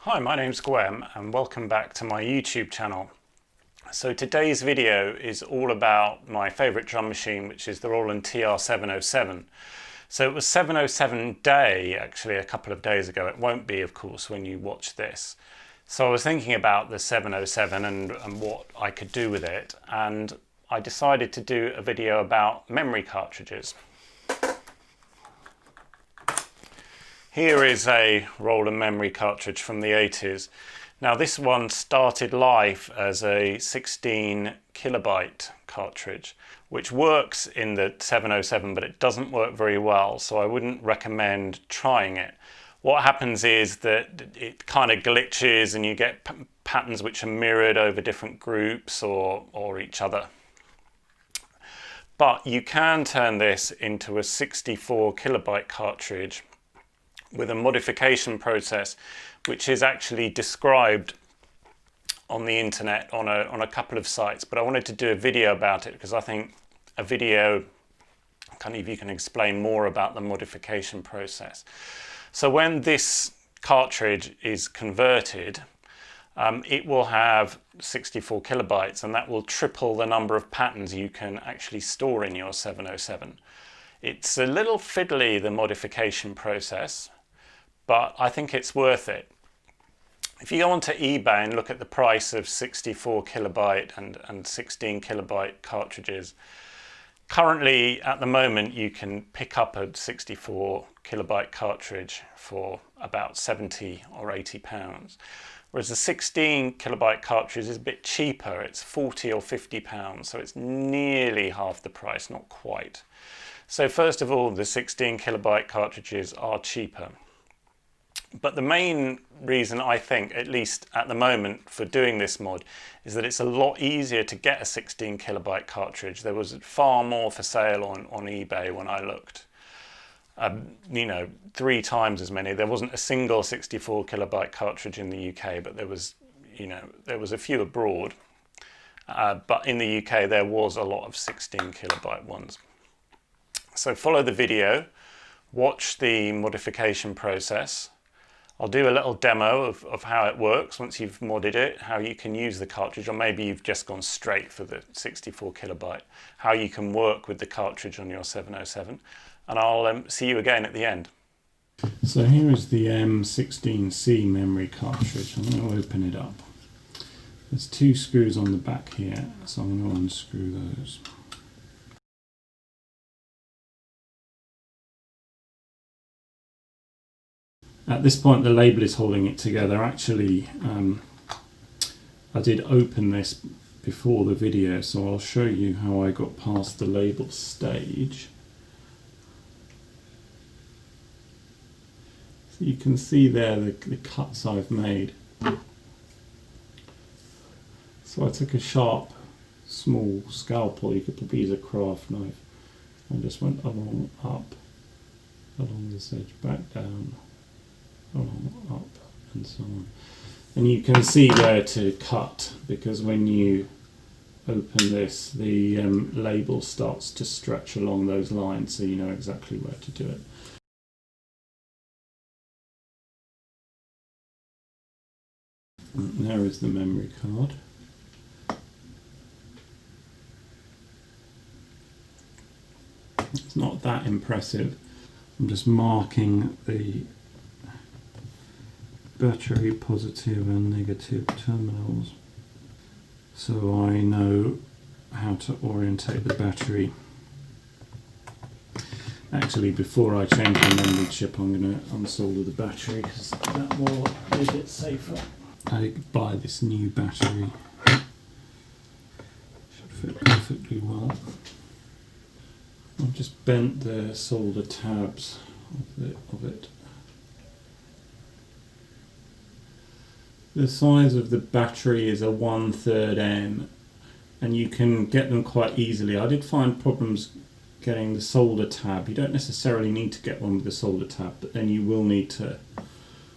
Hi, my name's gwEm and welcome back to my YouTube channel. So today's video is all about my favourite drum machine, which is the Roland TR-707. So it was 707 day actually a couple of days ago. It won't be, of course, when you watch this. So I was thinking about the 707 and what I could do with it, and I decided to do a video about memory cartridges. Here is a Roland memory cartridge from the 80s. Now this one started life as a 16 kilobyte cartridge, which works in the 707, but it doesn't work very well, so I wouldn't recommend trying it. What happens is that it kind of glitches and you get patterns which are mirrored over different groups or each other. But you can turn this into a 64 kilobyte cartridge with a modification process which is actually described on the internet on a couple of sites, but I wanted to do a video about it because I think a video you can explain more about the modification process. So when this cartridge is converted, it will have 64 kilobytes, and that will triple the number of patterns you can actually store in your 707. It's a little fiddly, the modification process, but I think it's worth it. If you go onto eBay and look at the price of 64 kilobyte and 16 kilobyte cartridges, currently at the moment you can pick up a 64 kilobyte cartridge for about 70 or 80 pounds. Whereas the 16 kilobyte cartridge is a bit cheaper, it's 40 or 50 pounds, so it's nearly half the price, not quite. So first of all, the 16 kilobyte cartridges are cheaper. But the main reason I think, at least at the moment, for doing this mod is that it's a lot easier to get a 16 kilobyte cartridge. There was far more for sale on eBay when I looked. 3 times as many. There wasn't a single 64 kilobyte cartridge in the UK, but there was a few abroad. But in the UK there was a lot of 16 kilobyte ones. So follow the video, watch the modification process. I'll do a little demo of how it works once you've modded it, how you can use the cartridge, or maybe you've just gone straight for the 64 kilobyte, how you can work with the cartridge on your 707, and I'll see you again at the end. So here is the M-16C memory cartridge. I'm going to open it up. There's 2 screws on the back here, so I'm going to unscrew those. At this point the label is holding it together. Actually, I did open this before the video, so I'll show you how I got past the label stage. So you can see there the cuts I've made. So I took a sharp, small scalpel, you could probably use a craft knife, and just went along, up, along this edge, back down, along, up, and so on. And you can see where to cut, because when you open this, the label starts to stretch along those lines, so you know exactly where to do it. And there is the memory card. It's not that impressive. I'm just marking the battery positive and negative terminals so I know how to orientate the battery. Actually, before I change the memory chip, I'm going to unsolder the battery because that will be a bit safer. I buy this new battery. Should fit perfectly well. I've just bent the solder tabs of it. The size of the battery is a 1/3 M, and you can get them quite easily. I did find problems getting the solder tab. You don't necessarily need to get one with the solder tab, but then you will need to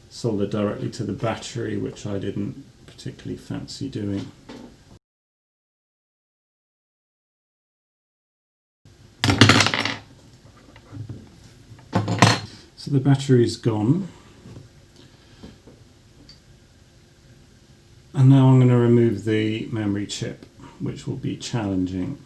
solder directly to the battery, which I didn't particularly fancy doing. So the battery's gone. And now I'm going to remove the memory chip, which will be challenging.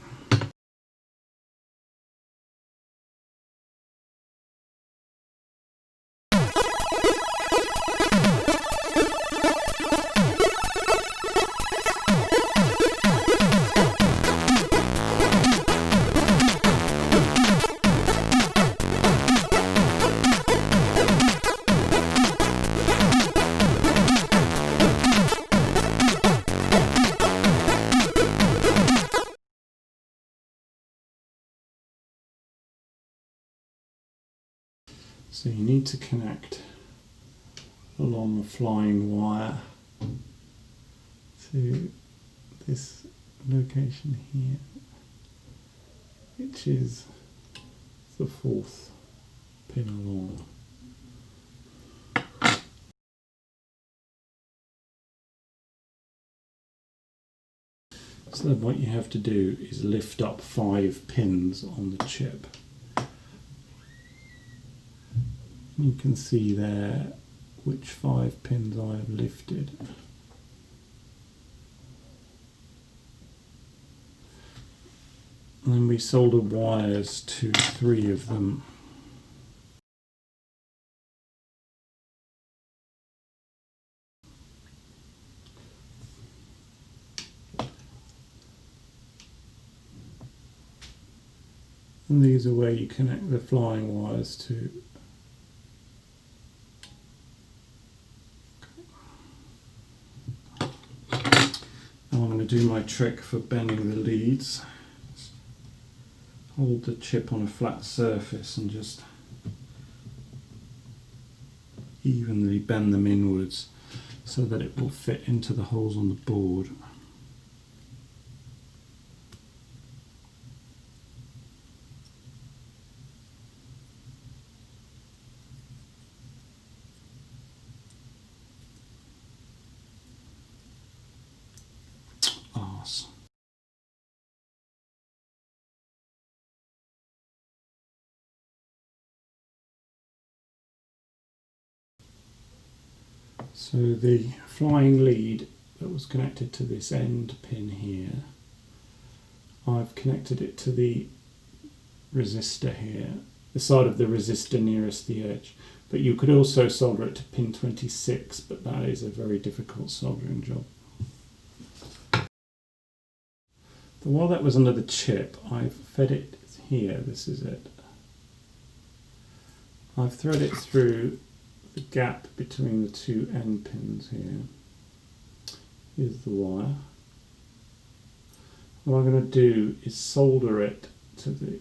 So you need to connect along the flying wire to this location here, which is the 4th pin along. So then what you have to do is lift up 5 pins on the chip. You can see there which 5 pins I have lifted. And then we solder wires to 3 of them. And these are where you connect the flying wires to. Now I'm going to do my trick for bending the leads. Hold the chip on a flat surface and just evenly bend them inwards so that it will fit into the holes on the board. Arse. So the flying lead that was connected to this end pin here, I've connected it to the resistor here, the side of the resistor nearest the edge. But you could also solder it to pin 26, but that is a very difficult soldering job. The wire that was under the chip, I've fed it here, this is it. I've threaded it through the gap between the 2 end pins here. Here's the wire. What I'm going to do is solder it to the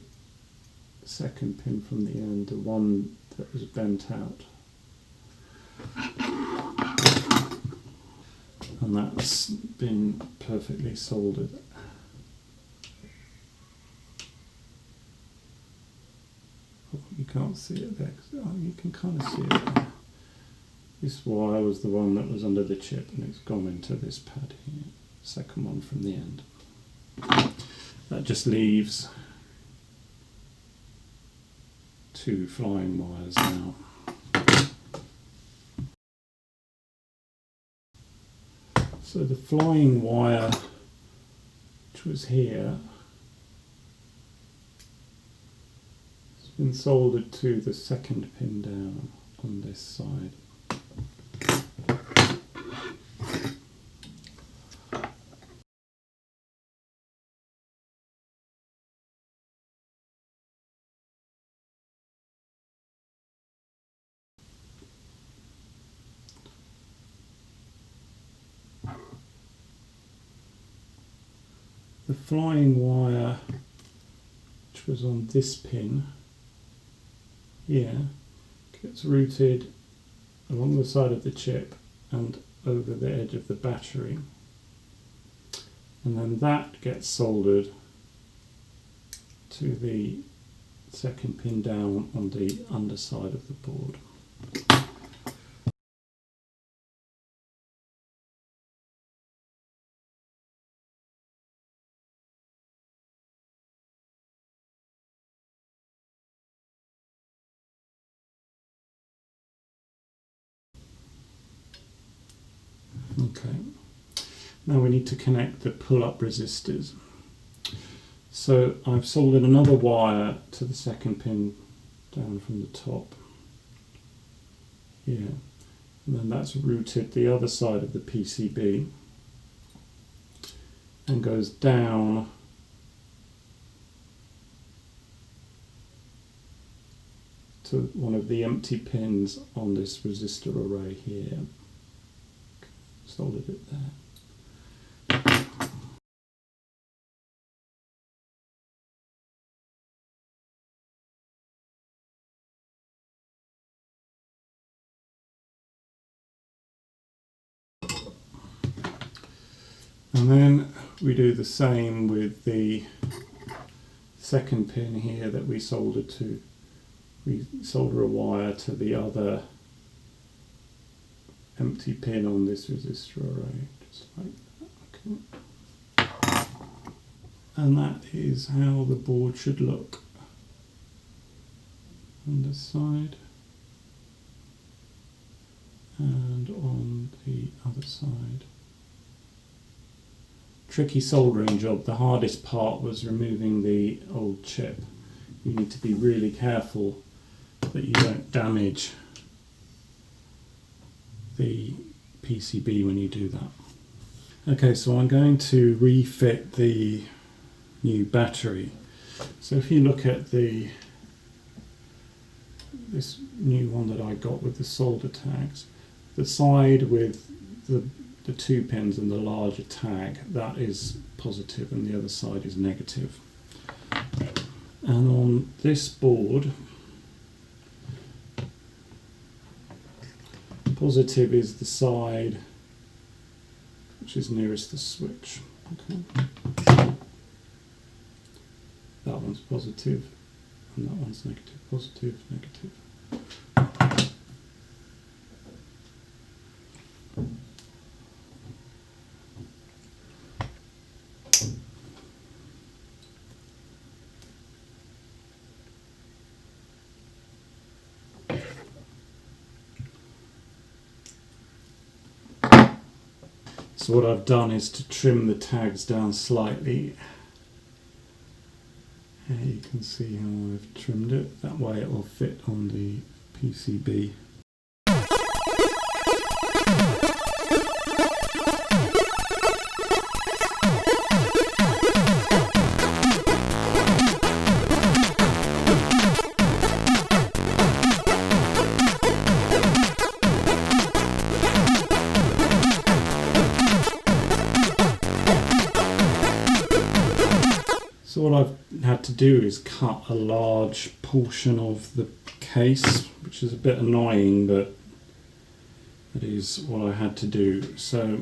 2nd pin from the end, the one that was bent out. And that's been perfectly soldered. Oh, you can't see it there. Oh, you can kind of see it there. This wire was the one that was under the chip and it's gone into this pad here, 2nd one from the end. That just leaves 2 flying wires now. So the flying wire, which was here, has been soldered to the 2nd pin down on this side. The flying wire, which was on this pin here, gets routed along the side of the chip and over the edge of the battery, and then that gets soldered to the 2nd pin down on the underside of the board. Okay, Now we need to connect the pull-up resistors. So I've soldered another wire to the second pin down from the top here, and then that's routed the other side of the PCB and goes down to one of the empty pins on this resistor array here. Soldered it there. And then we do the same with the second pin here that we soldered to. We solder a wire to the other empty pin on this resistor array, just like that. Okay. And that is how the board should look on this side and on the other side. Tricky soldering job. The hardest part was removing the old chip. You need to be really careful that you don't damage the PCB when you do that. Okay, so I'm going to refit the new battery. So if you look at this new one that I got with the solder tags, the side with the two pins and the larger tag, that is positive and the other side is negative. And on this board, positive is the side which is nearest the switch. Okay. That one's positive and that one's negative, positive, negative. So what I've done is to trim the tags down slightly. Here you can see how I've trimmed it. That way it will fit on the PCB. So what I've had to do is cut a large portion of the case, which is a bit annoying, but that is what I had to do. So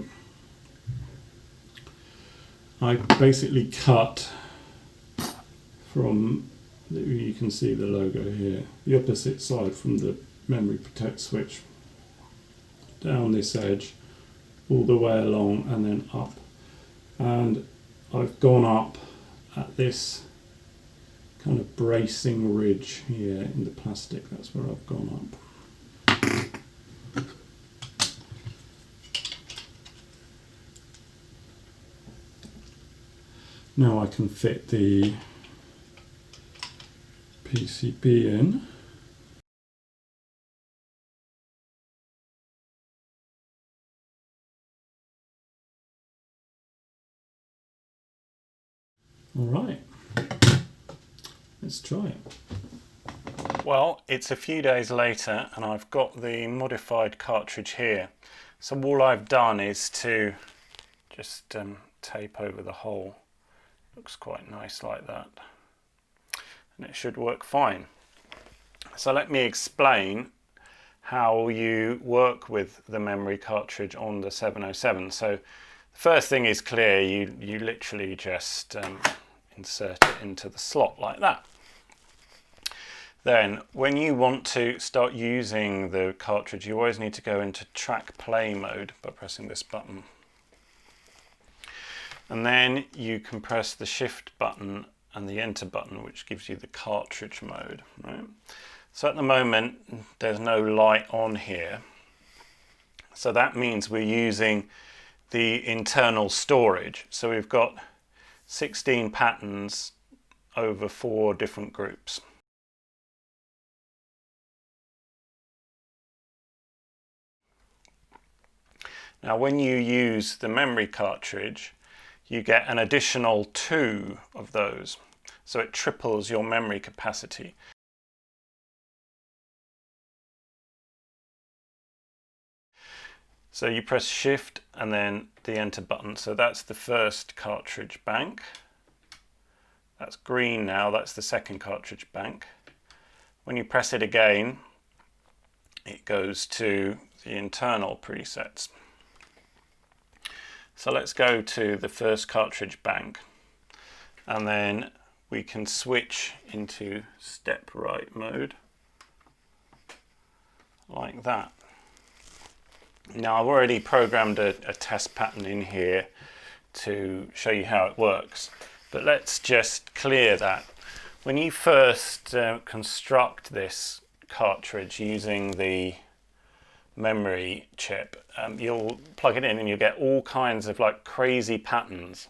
I basically cut from, you can see the logo here, the opposite side from the memory protect switch, down this edge, all the way along and then up. And I've gone up at this kind of bracing ridge here in the plastic. That's where I've gone up. Now I can fit the PCB in. All right, let's try it. Well, it's a few days later and I've got the modified cartridge here. So all I've done is to just tape over the hole. Looks quite nice like that. And it should work fine. So let me explain how you work with the memory cartridge on the 707. So the first thing is clear. You literally just insert it into the slot like that. Then when you want to start using the cartridge, you always need to go into track play mode by pressing this button. And then you can press the shift button and the enter button, which gives you the cartridge mode. Right? So at the moment there's no light on here. So that means we're using the internal storage. So we've got 16 patterns over 4 different groups. Now when you use the memory cartridge, you get an additional 2 of those. So it triples your memory capacity. So you press Shift and then the Enter button. So that's the first cartridge bank. That's green now, that's the second cartridge bank. When you press it again, it goes to the internal presets. So let's go to the first cartridge bank, and then we can switch into step right mode, like that. Now I've already programmed a test pattern in here to show you how it works, but let's just clear that. When you first construct this cartridge using the memory chip, you'll plug it in and you'll get all kinds of like crazy patterns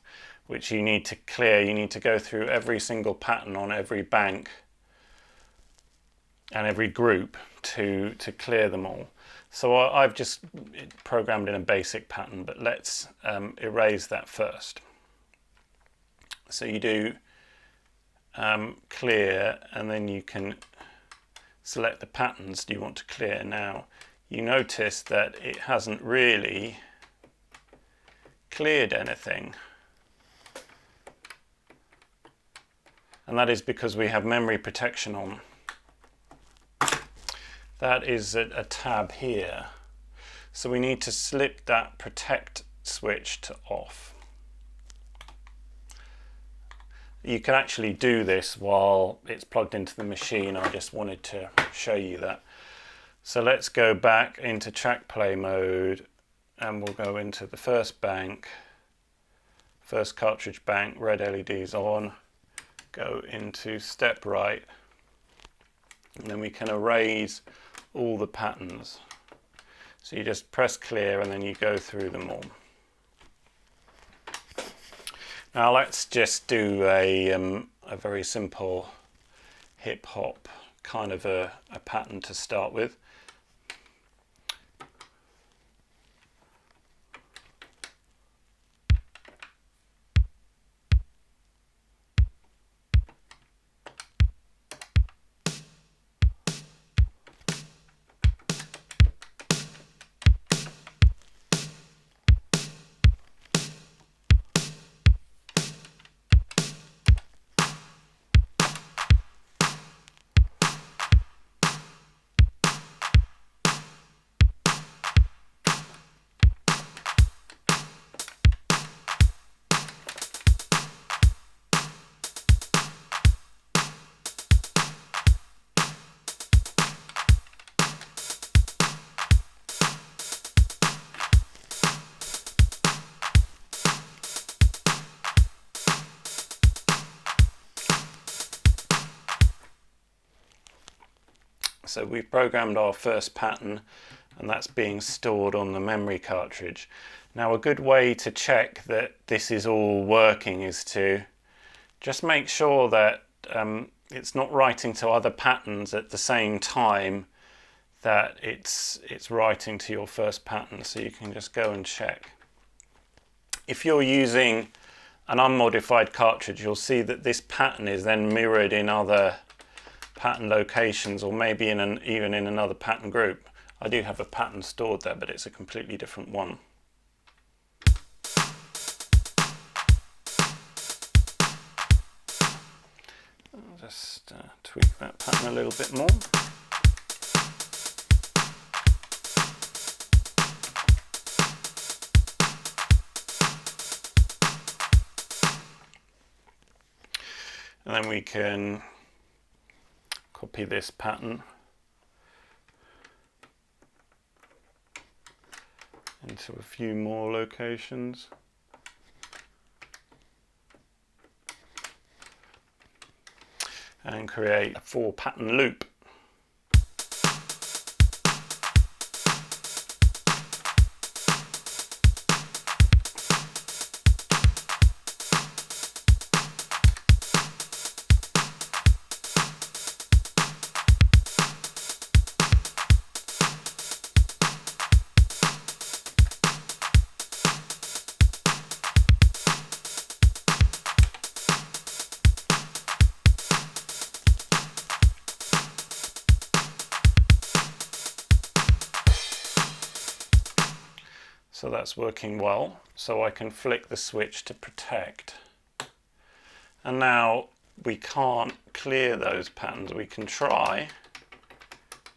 which you need to clear. You need to go through every single pattern on every bank and every group to clear them all. So I've just programmed in a basic pattern, but let's erase that first. So you do clear, and then you can select the patterns you want to clear. Now you notice that it hasn't really cleared anything, and that is because we have memory protection on. That is a tab here, so we need to slip that protect switch to off. You can actually do this while it's plugged into the machine. I just wanted to show you that. So let's go back into track play mode, and we'll go into the first bank, first cartridge bank, red LEDs on, go into step right, and then we can erase all the patterns. So you just press clear and then you go through them all. Now let's just do a very simple hip hop kind of a pattern to start with. So we've programmed our first pattern, and that's being stored on the memory cartridge. Now a good way to check that this is all working is to just make sure that it's not writing to other patterns at the same time that it's writing to your first pattern. So you can just go and check. If you're using an unmodified cartridge, you'll see that this pattern is then mirrored in other pattern locations, or maybe even in another pattern group. I do have a pattern stored there, but it's a completely different one. I'll just tweak that pattern a little bit more. And then we can copy this pattern into a few more locations. And create a 4-pattern loop. So that's working well. So I can flick the switch to protect. And now we can't clear those patterns. We can try,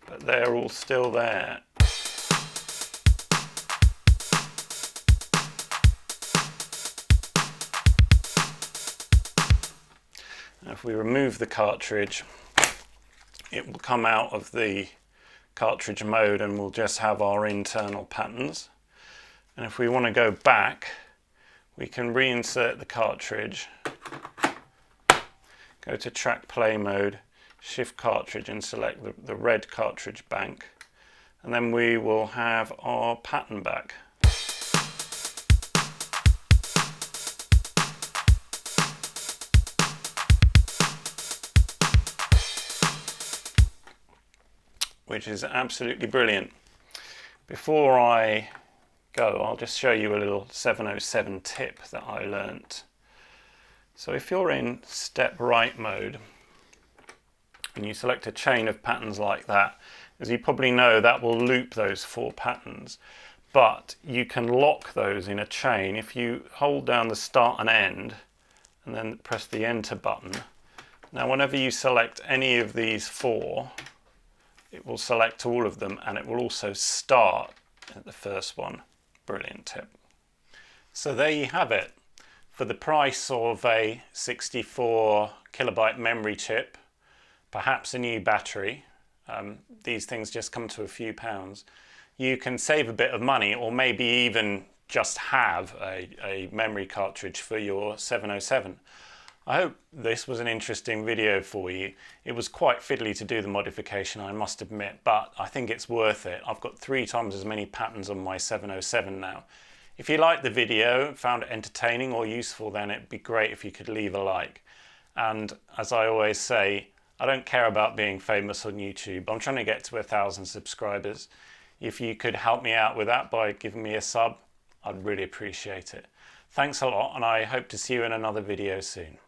but they're all still there. If we remove the cartridge, it will come out of the cartridge mode and we'll just have our internal patterns. And if we want to go back, we can reinsert the cartridge, go to track play mode, shift cartridge and select the red cartridge bank, and then we will have our pattern back. Which is absolutely brilliant. Before I go, I'll just show you a little 707 tip that I learnt. So if you're in step right mode and you select a chain of patterns like that, as you probably know, that will loop those 4 patterns, but you can lock those in a chain if you hold down the start and end and then press the enter button. Now whenever you select any of these 4, it will select all of them and it will also start at the first one. Brilliant tip. So there you have it. For the price of a 64 kilobyte memory chip, perhaps a new battery, these things just come to a few pounds, you can save a bit of money, or maybe even just have a memory cartridge for your 707. I hope this was an interesting video for you. It was quite fiddly to do the modification, I must admit, but I think it's worth it. I've got 3 times as many patterns on my 707 now. If you liked the video, found it entertaining or useful, then it'd be great if you could leave a like. And as I always say, I don't care about being famous on YouTube. I'm trying to get to 1,000 subscribers. If you could help me out with that by giving me a sub, I'd really appreciate it. Thanks a lot, and I hope to see you in another video soon.